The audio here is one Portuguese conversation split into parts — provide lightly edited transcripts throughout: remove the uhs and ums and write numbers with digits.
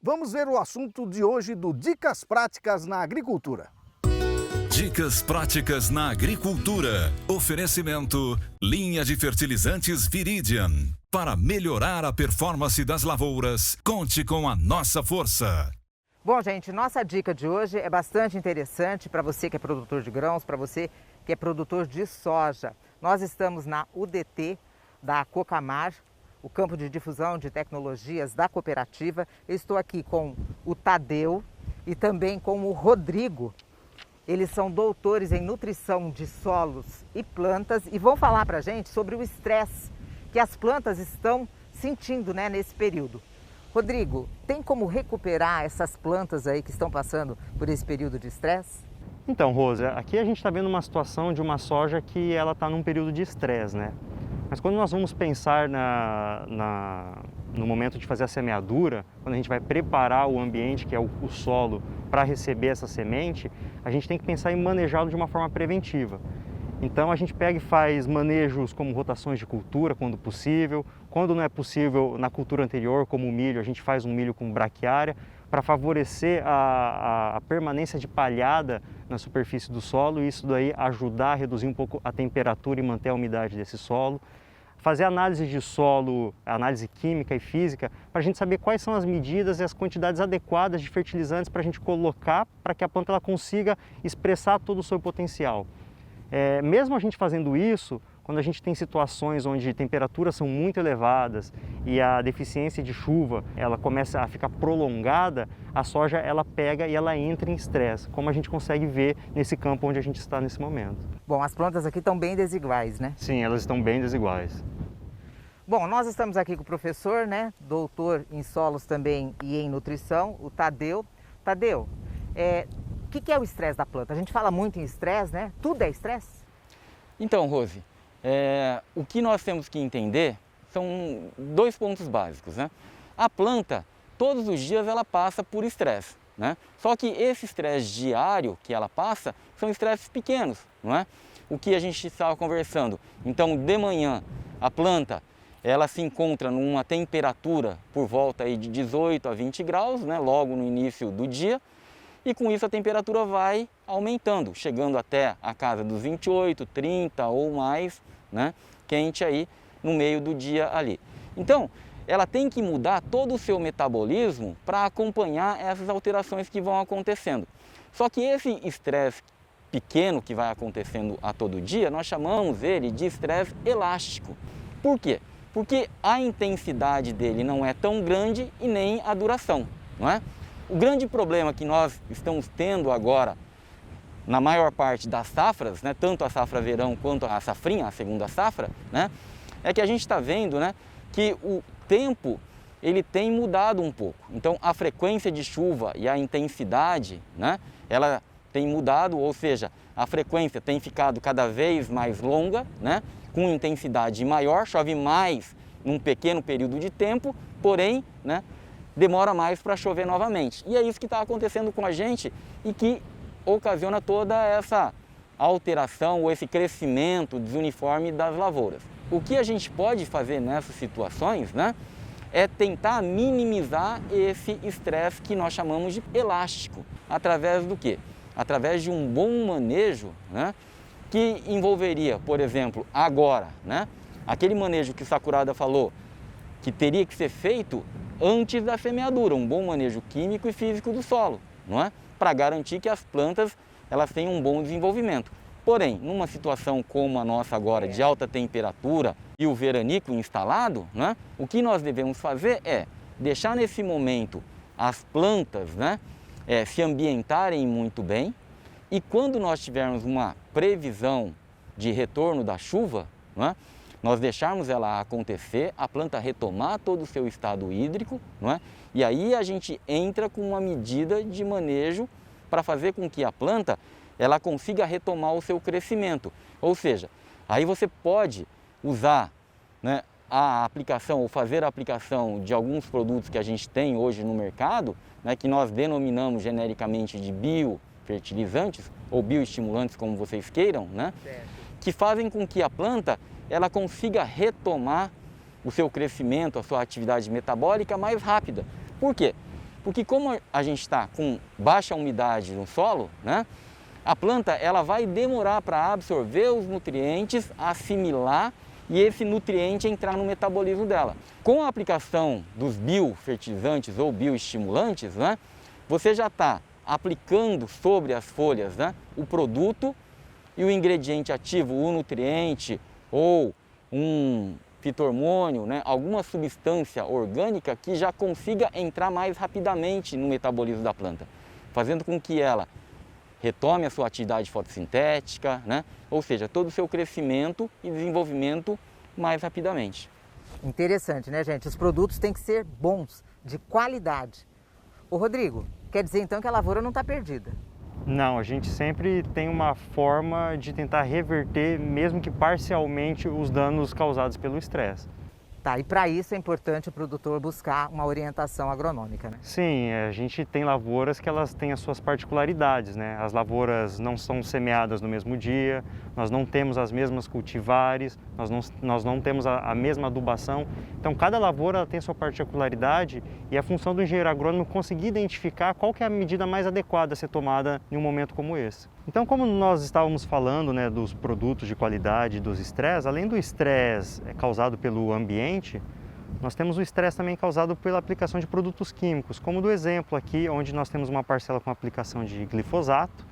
Vamos ver o assunto de hoje do Dicas Práticas na Agricultura. Dicas práticas na agricultura. Oferecimento: linha de fertilizantes Viridian. Para melhorar a performance das lavouras, conte com a nossa força. Bom, gente, nossa dica de hoje é bastante interessante para você que é produtor de grãos, para você que é produtor de soja. Nós estamos na UDT da Cocamar, o campo de difusão de tecnologias da cooperativa. Eu estou aqui com o Tadeu e também com o Rodrigo. Eles são doutores em nutrição de solos e plantas e vão falar para a gente sobre o estresse que as plantas estão sentindo, né, nesse período. Rodrigo, tem como recuperar essas plantas aí que estão passando por esse período de estresse? Então, Rosa, aqui a gente está vendo uma situação de uma soja que ela está num período de estresse, né? Mas quando nós vamos pensar no momento de fazer a semeadura, quando a gente vai preparar o ambiente, que é o solo, para receber essa semente, a gente tem que pensar em manejá-lo de uma forma preventiva. Então a gente pega e faz manejos como rotações de cultura, quando possível. Quando não é possível, na cultura anterior, como o milho, a gente faz um milho com braquiária, para favorecer a permanência de palhada na superfície do solo e isso daí ajudar a reduzir um pouco a temperatura e manter a umidade desse solo. Fazer análise de solo, análise química e física, para a gente saber quais são as medidas e as quantidades adequadas de fertilizantes para a gente colocar para que a planta ela consiga expressar todo o seu potencial. Mesmo a gente fazendo isso, quando a gente tem situações onde temperaturas são muito elevadas e a deficiência de chuva ela começa a ficar prolongada, a soja ela pega e ela entra em estresse, como a gente consegue ver nesse campo onde a gente está nesse momento. Bom, as plantas aqui estão bem desiguais, né? Sim, elas estão bem desiguais. Bom, nós estamos aqui com o professor, né, doutor em solos também e em nutrição, o Tadeu. Tadeu, o que é o estresse da planta? A gente fala muito em estresse, né? Tudo é estresse? Então, Rose, o que nós temos que entender são dois pontos básicos, né? A planta, todos os dias ela passa por estresse, né? Só que esse estresse diário que ela passa são estresses pequenos, não é? O que a gente estava conversando. Então, de manhã, a planta ela se encontra numa temperatura por volta aí de 18 a 20 graus, né? Logo no início do dia. E com isso a temperatura vai aumentando, chegando até a casa dos 28, 30 ou mais, né? Quente aí no meio do dia ali. Então, ela tem que mudar todo o seu metabolismo para acompanhar essas alterações que vão acontecendo. Só que esse estresse pequeno que vai acontecendo a todo dia, nós chamamos ele de estresse elástico. Por quê? Porque a intensidade dele não é tão grande e nem a duração, não é? O grande problema que nós estamos tendo agora, na maior parte das safras, né, tanto a safra verão quanto a safrinha, a segunda safra, né, é que a gente está vendo, né, que o tempo ele tem mudado um pouco. Então a frequência de chuva e a intensidade, né, ela tem mudado, ou seja, a frequência tem ficado cada vez mais longa, né, com intensidade maior, chove mais num pequeno período de tempo, porém, né, demora mais para chover novamente. E é isso que está acontecendo com a gente e que ocasiona toda essa alteração ou esse crescimento desuniforme das lavouras. O que a gente pode fazer nessas situações, né, é tentar minimizar esse estresse que nós chamamos de elástico. Através do quê? Através de um bom manejo, né, que envolveria, por exemplo, agora, né, aquele manejo que o Sakurada falou, que teria que ser feito antes da semeadura, um bom manejo químico e físico do solo, não é? Para garantir que as plantas elas tenham um bom desenvolvimento. Porém, numa situação como a nossa agora, de alta temperatura e o veranico instalado, né, o que nós devemos fazer é deixar nesse momento as plantas, né, se ambientarem muito bem e quando nós tivermos uma previsão de retorno da chuva, né, nós deixarmos ela acontecer, a planta retomar todo o seu estado hídrico, não é? E aí a gente entra com uma medida de manejo para fazer com que a planta ela consiga retomar o seu crescimento. Ou seja, aí você pode usar, né, a aplicação ou fazer a aplicação de alguns produtos que a gente tem hoje no mercado, né, que nós denominamos genericamente de biofertilizantes ou bioestimulantes, como vocês queiram, né, que fazem com que a planta ela consiga retomar o seu crescimento, a sua atividade metabólica mais rápida. Por quê? Porque como a gente está com baixa umidade no solo, né, a planta ela vai demorar para absorver os nutrientes, assimilar e esse nutriente entrar no metabolismo dela. Com a aplicação dos biofertilizantes ou bioestimulantes, né, você já está aplicando sobre as folhas, né, o produto e o ingrediente ativo, o nutriente ou um fito-hormônio, né, alguma substância orgânica que já consiga entrar mais rapidamente no metabolismo da planta, fazendo com que ela retome a sua atividade fotossintética, né, ou seja, todo o seu crescimento e desenvolvimento mais rapidamente. Interessante, né, gente? Os produtos têm que ser bons, de qualidade. Ô Rodrigo, quer dizer então que a lavoura não está perdida? Não, a gente sempre tem uma forma de tentar reverter, mesmo que parcialmente, os danos causados pelo estresse. Tá, e para isso é importante o produtor buscar uma orientação agronômica, né? Sim, a gente tem lavouras que elas têm as suas particularidades, né? As lavouras não são semeadas no mesmo dia, nós não temos as mesmas cultivares, nós não temos a mesma adubação. Então, cada lavoura ela tem a sua particularidade e a função do engenheiro agrônomo conseguir identificar qual que é a medida mais adequada a ser tomada em um momento como esse. Então, como nós estávamos falando, né, dos produtos de qualidade, dos estresses, além do estresse causado pelo ambiente, nós temos o estresse também causado pela aplicação de produtos químicos, como do exemplo aqui, onde nós temos uma parcela com aplicação de glifosato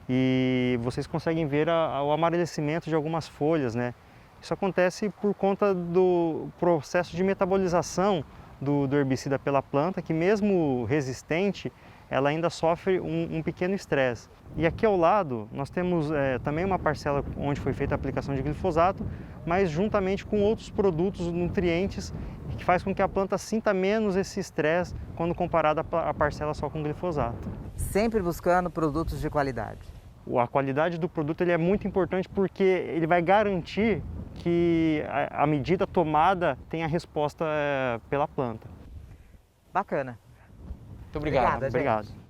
e vocês conseguem ver o amarelecimento de algumas folhas, né? Isso acontece por conta do processo de metabolização do herbicida pela planta, que mesmo resistente, ela ainda sofre um pequeno estresse. E aqui ao lado nós temos também uma parcela onde foi feita a aplicação de glifosato, mas juntamente com outros produtos, nutrientes, que faz com que a planta sinta menos esse estresse quando comparada à parcela só com glifosato. Sempre buscando produtos de qualidade. A qualidade do produto ele é muito importante porque ele vai garantir que a medida tomada tenha resposta pela planta. Bacana. Muito obrigado. Obrigada, gente. Obrigado.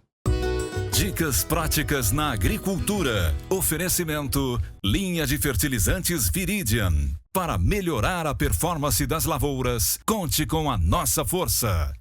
Dicas práticas na agricultura. Oferecimento: linha de fertilizantes Viridian. Para melhorar a performance das lavouras, conte com a nossa força.